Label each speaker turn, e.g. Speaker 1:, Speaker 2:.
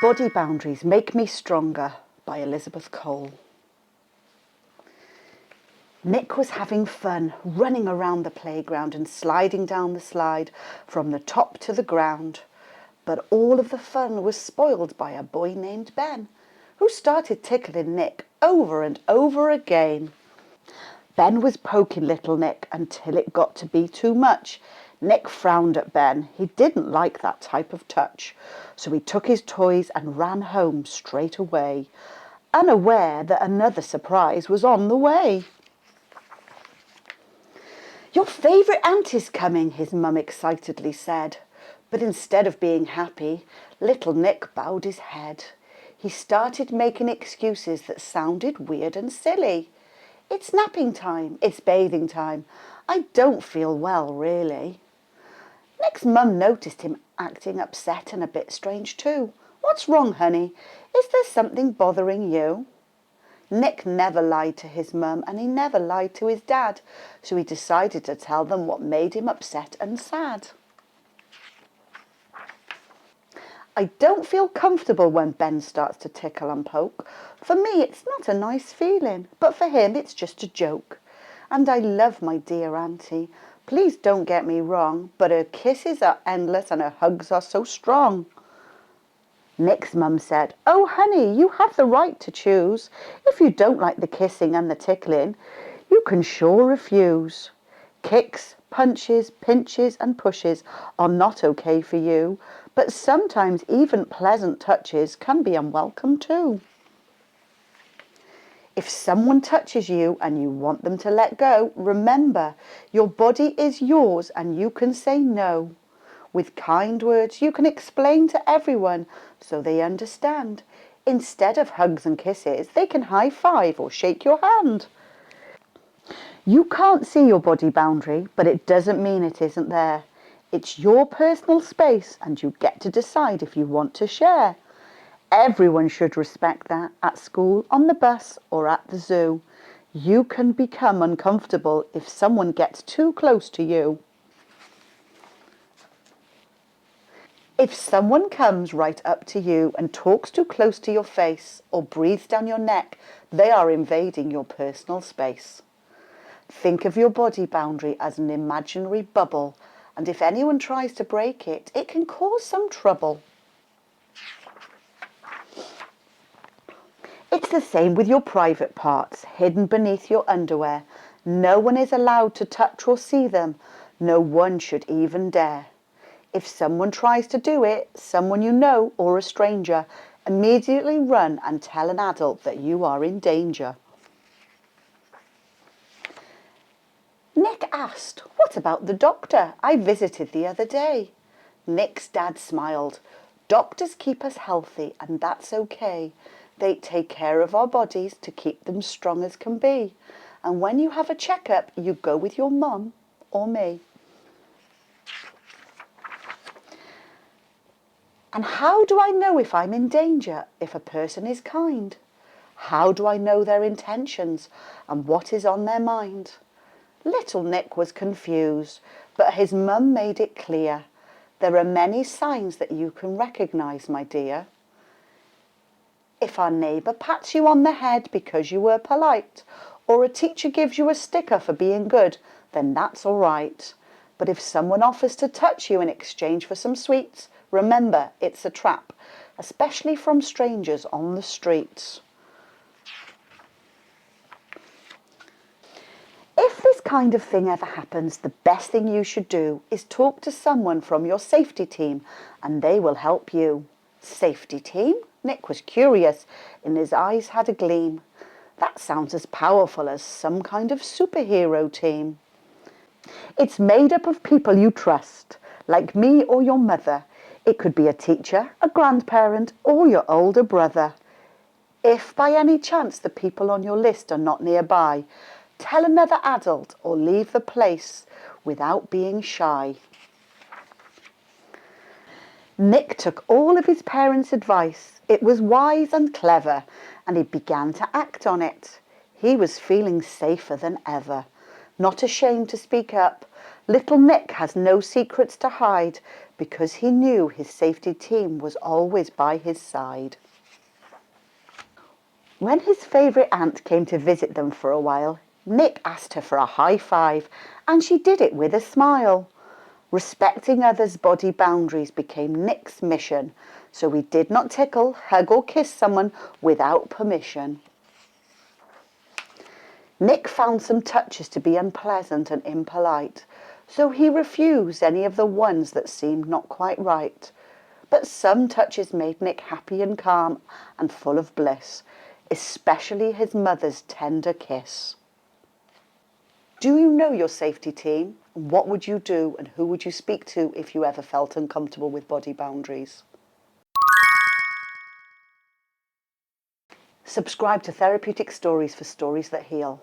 Speaker 1: Body Boundaries Make Me Stronger by Elizabeth Cole. Nick was having fun running around the playground and sliding down the slide from the top to the ground. But all of the fun was spoiled by a boy named Ben, who started tickling Nick over and over again. Ben was poking little Nick until it got to be too much. Nick frowned at Ben. He didn't like that type of touch, so he took his toys and ran home straight away, unaware that another surprise was on the way. "Your favourite auntie's coming," his mum excitedly said. But instead of being happy, little Nick bowed his head. He started making excuses that sounded weird and silly. "It's napping time, it's bathing time. I don't feel well, really." Nick's mum noticed him acting upset and a bit strange too. "What's wrong, honey? Is there something bothering you?" Nick never lied to his mum and he never lied to his dad, so he decided to tell them what made him upset and sad. "I don't feel comfortable when Ben starts to tickle and poke. For me, it's not a nice feeling, but for him, it's just a joke. And I love my dear auntie. Please don't get me wrong, but her kisses are endless and her hugs are so strong." Nick's mum said, "Oh, honey, you have the right to choose. If you don't like the kissing and the tickling, you can sure refuse. Kicks, punches, pinches and pushes are not okay for you, but sometimes even pleasant touches can be unwelcome too. If someone touches you and you want them to let go, remember, your body is yours and you can say no. With kind words, you can explain to everyone so they understand. Instead of hugs and kisses, they can high five or shake your hand. You can't see your body boundary, but it doesn't mean it isn't there. It's your personal space and you get to decide if you want to share. Everyone should respect that at school, on the bus or at the zoo. You can become uncomfortable if someone gets too close to you. If someone comes right up to you and talks too close to your face or breathes down your neck, they are invading your personal space. Think of your body boundary as an imaginary bubble, and if anyone tries to break it, it can cause some trouble. It's the same with your private parts, hidden beneath your underwear. No one is allowed to touch or see them. No one should even dare. If someone tries to do it, someone you know or a stranger, immediately run and tell an adult that you are in danger. Nick asked, "What about the doctor I visited the other day?" Nick's dad smiled. "Doctors keep us healthy and that's okay. They take care of our bodies to keep them strong as can be. And when you have a checkup, you go with your mum or me." And how do I know if I'm in danger if a person is kind? How do I know their intentions and what is on their mind? Little Nick was confused, but his mum made it clear. There are many signs that you can recognise, my dear. If our neighbour pats you on the head because you were polite, or a teacher gives you a sticker for being good, then that's all right. But if someone offers to touch you in exchange for some sweets, remember, it's a trap, especially from strangers on the streets. If this kind of thing ever happens, the best thing you should do is talk to someone from your safety team and they will help you. Safety team? Nick was curious and his eyes had a gleam. That sounds as powerful as some kind of superhero team. It's made up of people you trust, like me or your mother. It could be a teacher, a grandparent, or your older brother. If by any chance the people on your list are not nearby, tell another adult or leave the place without being shy. Nick took all of his parents' advice. It was wise and clever, and he began to act on it. He was feeling safer than ever, not ashamed to speak up, Little Nick has no secrets to hide because he knew his safety team was always by his side. When his favourite aunt came to visit them for a while, Nick asked her for a high five, and she did it with a smile. Respecting others' body boundaries became Nick's mission, so he did not tickle, hug or kiss someone without permission. Nick found some touches to be unpleasant and impolite, so he refused any of the ones that seemed not quite right. But some touches made Nick happy and calm and full of bliss, especially his mother's tender kiss. Do you know your safety team? What would you do and who would you speak to if you ever felt uncomfortable with body boundaries? Subscribe to Therapeutic Stories for stories that heal.